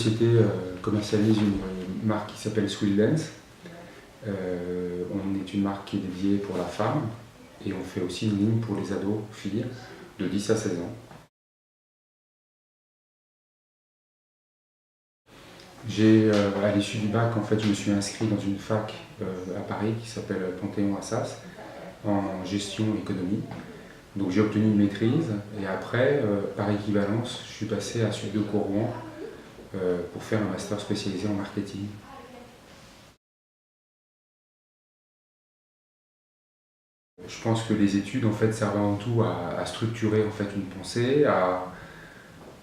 société commercialise une marque qui s'appelle Sweet Dance. On est une marque qui est dédiée pour la femme et on fait aussi une ligne pour les ados filles de 10 à 16 ans. À l'issue du bac, en fait, je me suis inscrit dans une fac à Paris qui s'appelle Panthéon-Assas en gestion économie. Donc j'ai obtenu une maîtrise et après, par équivalence, je suis passé à Sup de Rouen pour faire un master spécialisé en marketing. Je pense que les études en fait servent avant tout à structurer en fait une pensée, à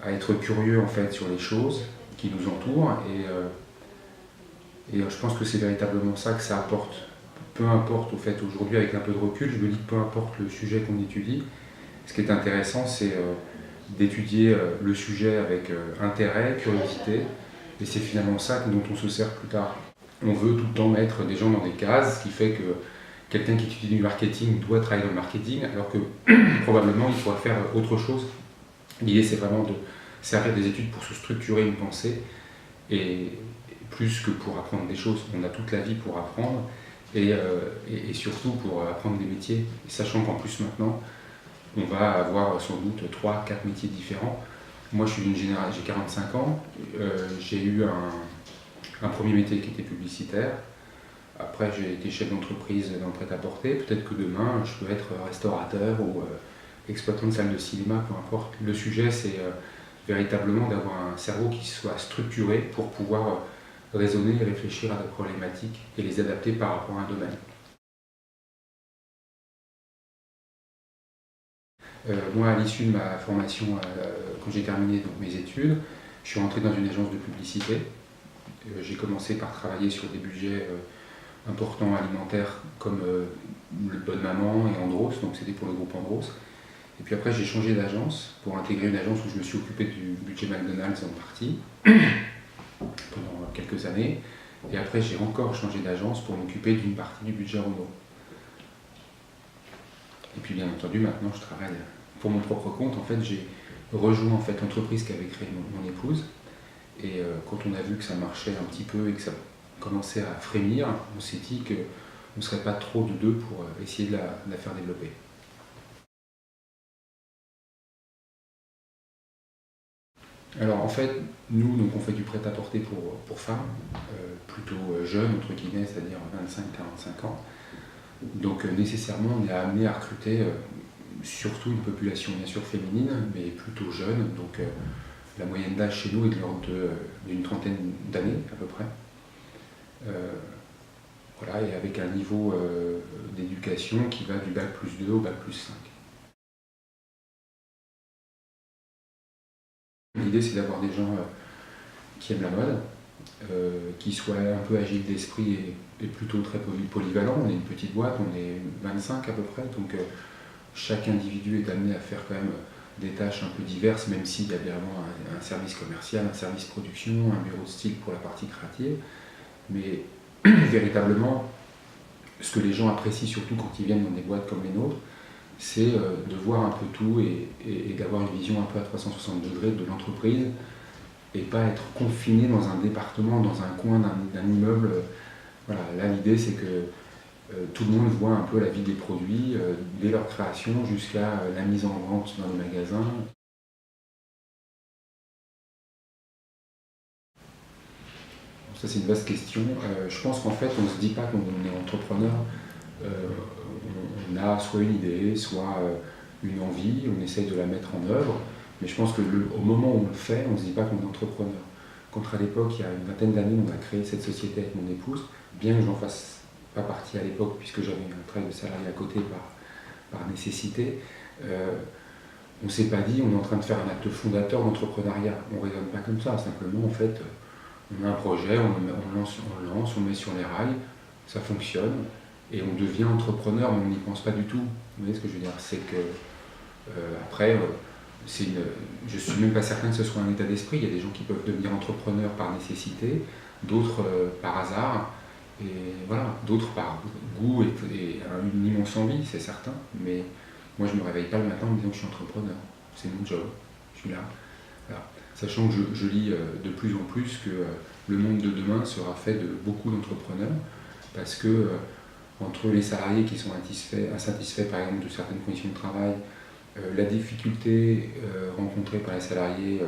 être curieux en fait sur les choses qui nous entourent et je pense que c'est véritablement ça que ça apporte. Peu importe au fait aujourd'hui avec un peu de recul, je me dis que peu importe le sujet qu'on étudie, ce qui est intéressant c'est d'étudier le sujet avec intérêt, curiosité et c'est finalement ça dont on se sert plus tard. On veut tout le temps mettre des gens dans des cases, ce qui fait que quelqu'un qui étudie du marketing doit travailler dans le marketing, alors que probablement il faudra faire autre chose. L'idée c'est vraiment de servir des études pour se structurer une pensée, et plus que pour apprendre des choses. On a toute la vie pour apprendre, et surtout pour apprendre des métiers, et sachant qu'en plus maintenant, on va avoir sans doute 3-4 métiers différents. Moi je suis d'une génération, j'ai 45 ans, j'ai eu un premier métier qui était publicitaire. Après, j'ai été chef d'entreprise dans le prêt-à-porter. Peut-être que demain, je peux être restaurateur ou exploitant de salle de cinéma, peu importe. Le sujet, c'est véritablement d'avoir un cerveau qui soit structuré pour pouvoir raisonner et réfléchir à des problématiques et les adapter par rapport à un domaine. Moi, à l'issue de ma formation, quand j'ai terminé donc, mes études, je suis rentré dans une agence de publicité. J'ai commencé par travailler sur des budgets importants alimentaires comme le Bonne Maman et Andros, donc c'était pour le groupe Andros. Et puis après j'ai changé d'agence pour intégrer une agence où je me suis occupé du budget McDonald's en partie pendant quelques années. Et après j'ai encore changé d'agence pour m'occuper d'une partie du budget Renault. Et puis bien entendu maintenant je travaille pour mon propre compte. En fait j'ai rejoint en fait l'entreprise qu'avait créée mon épouse. Et quand on a vu que ça marchait un petit peu et que ça commençait à frémir, on s'est dit qu'on ne serait pas trop de deux pour essayer de la faire développer. Alors en fait, nous donc, on fait du prêt-à-porter pour femmes, plutôt jeunes entre guillemets, c'est-à-dire 25-45 ans. Donc nécessairement on est amené à recruter surtout une population bien sûr féminine, mais plutôt jeune. Donc la moyenne d'âge chez nous est de l'ordre d'une trentaine d'années à peu près. Voilà, et avec un niveau d'éducation qui va du bac plus 2 au bac plus 5. L'idée c'est d'avoir des gens qui aiment la mode, qui soient un peu agiles d'esprit et plutôt très polyvalents. On est une petite boîte, on est 25 à peu près, donc chaque individu est amené à faire quand même des tâches un peu diverses, même s'il y a évidemment un service commercial, un service production, un bureau de style pour la partie créative. Mais véritablement, ce que les gens apprécient surtout quand ils viennent dans des boîtes comme les nôtres, c'est de voir un peu tout et d'avoir une vision un peu à 360 degrés de l'entreprise et pas être confiné dans un département, dans un coin d'un immeuble. Voilà, là l'idée c'est que tout le monde voit un peu la vie des produits, dès leur création jusqu'à la mise en vente dans les magasins. Ça c'est une vaste question. Je pense qu'en fait on ne se dit pas qu'on est entrepreneur. On a soit une idée, soit une envie, on essaye de la mettre en œuvre, mais je pense qu'au moment où on le fait, on ne se dit pas qu'on est entrepreneur. Quand à l'époque, il y a une vingtaine d'années, on a créé cette société avec mon épouse, bien que j'en fasse pas partie à l'époque, puisque j'avais un travail de salarié à côté par nécessité, on ne s'est pas dit on est en train de faire un acte fondateur d'entrepreneuriat. On ne raisonne pas comme ça, simplement en fait, on a un projet, on lance, on le met sur les rails, ça fonctionne, et on devient entrepreneur, mais on n'y pense pas du tout. Vous voyez ce que je veux dire? C'est que après, je ne suis même pas certain que ce soit un état d'esprit. Il y a des gens qui peuvent devenir entrepreneurs par nécessité, d'autres par hasard, et voilà, d'autres par goût et une immense envie, c'est certain. Mais moi, je ne me réveille pas le matin en me disant que je suis entrepreneur. C'est mon job, je suis là. Voilà. sachant que je lis de plus en plus que le monde de demain sera fait de beaucoup d'entrepreneurs, parce que entre les salariés qui sont insatisfaits par exemple de certaines conditions de travail, la difficulté rencontrée par les salariés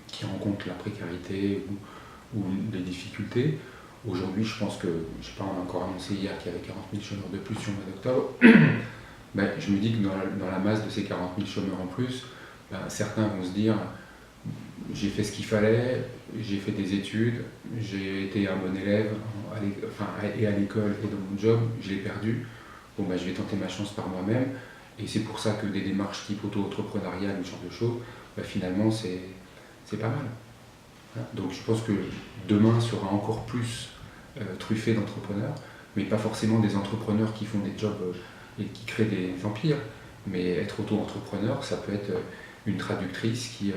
qui rencontrent la précarité ou des difficultés. Aujourd'hui, je pense que, je sais pas, on a encore annoncé hier qu'il y avait 40 000 chômeurs de plus sur le mois d'octobre. Ben, je me dis que dans la masse de ces 40 000 chômeurs en plus, ben, certains vont se dire j'ai fait ce qu'il fallait, j'ai fait des études, j'ai été un bon élève et à l'école et dans mon job, je l'ai perdu. Bon, ben, je vais tenter ma chance par moi-même. Et c'est pour ça que des démarches type auto-entrepreneuriat, ce genre de choses, ben, finalement, c'est pas mal. Donc je pense que demain sera encore plus truffé d'entrepreneurs, mais pas forcément des entrepreneurs qui font des jobs et qui créent des empires, mais être auto-entrepreneur, ça peut être une traductrice qui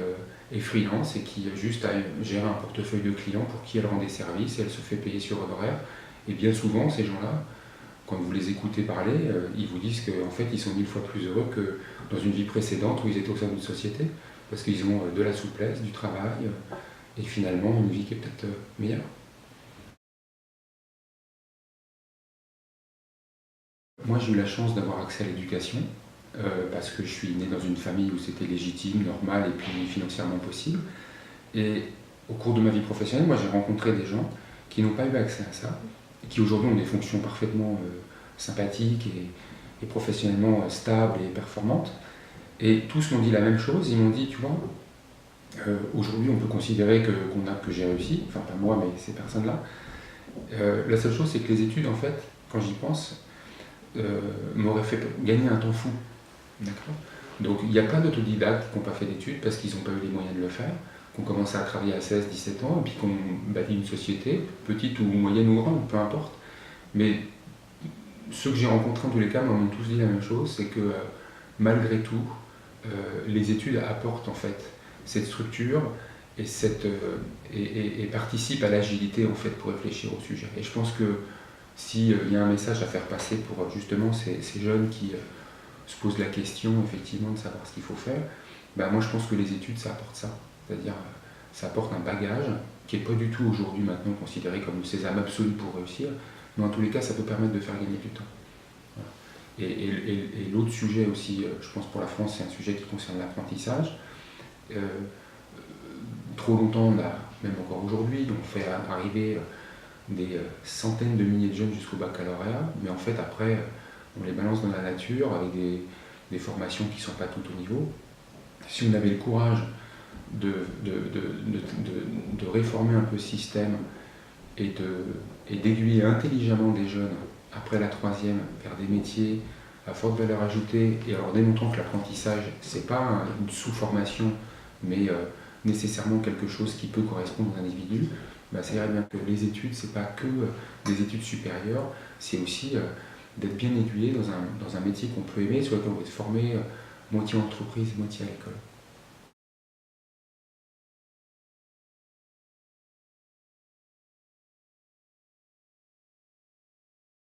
est freelance et qui juste a géré un portefeuille de clients pour qui elle rend des services et elle se fait payer sur honoraire. Et bien souvent, ces gens-là, quand vous les écoutez parler, ils vous disent qu'en fait, ils sont 1000 fois plus heureux que dans une vie précédente où ils étaient au sein d'une société, parce qu'ils ont de la souplesse, du travail, et finalement une vie qui est peut-être meilleure. Moi, j'ai eu la chance d'avoir accès à l'éducation, parce que je suis né dans une famille où c'était légitime, normal et puis financièrement possible. Et au cours de ma vie professionnelle, moi j'ai rencontré des gens qui n'ont pas eu accès à ça, et qui aujourd'hui ont des fonctions parfaitement sympathiques et professionnellement stables et performantes. Et tous m'ont dit la même chose, ils m'ont dit, tu vois, aujourd'hui on peut considérer que j'ai réussi, enfin pas moi mais ces personnes-là. La seule chose c'est que les études en fait, quand j'y pense, m'auraient fait gagner un temps fou. D'accord. Donc il y a plein d'autodidactes qui n'ont pas fait d'études parce qu'ils n'ont pas eu les moyens de le faire, qui ont commencé à travailler à 16-17 ans et puis qui ont bâti une société, petite ou moyenne ou grande, peu importe. Mais ceux que j'ai rencontrés en tous les cas m'ont tous dit la même chose, c'est que malgré tout, les études apportent en fait cette structure et, et participent à l'agilité en fait pour réfléchir au sujet. Et je pense que s'il y a un message à faire passer pour justement ces jeunes qui se posent la question effectivement de savoir ce qu'il faut faire, ben moi je pense que les études ça apporte ça. C'est-à-dire ça apporte un bagage qui n'est pas du tout aujourd'hui maintenant considéré comme le sésame absolu pour réussir, mais en tous les cas ça peut permettre de faire gagner du temps. Voilà. Et l'autre sujet aussi, je pense pour la France, c'est un sujet qui concerne l'apprentissage. Trop longtemps, même encore aujourd'hui, on fait arriver des centaines de milliers de jeunes jusqu'au baccalauréat, mais en fait après on les balance dans la nature avec des formations qui ne sont pas toutes au niveau. Si on avait le courage de réformer un peu ce système et d'aiguiller intelligemment des jeunes après la troisième vers des métiers à forte valeur ajoutée et en leur démontrant que l'apprentissage c'est pas une sous-formation mais nécessairement quelque chose qui peut correspondre aux individus, bah, ça irait bien que les études c'est pas que des études supérieures, c'est aussi d'être bien aiguillé dans un métier qu'on peut aimer, sur lequel on va être formé moitié entreprise, moitié à l'école.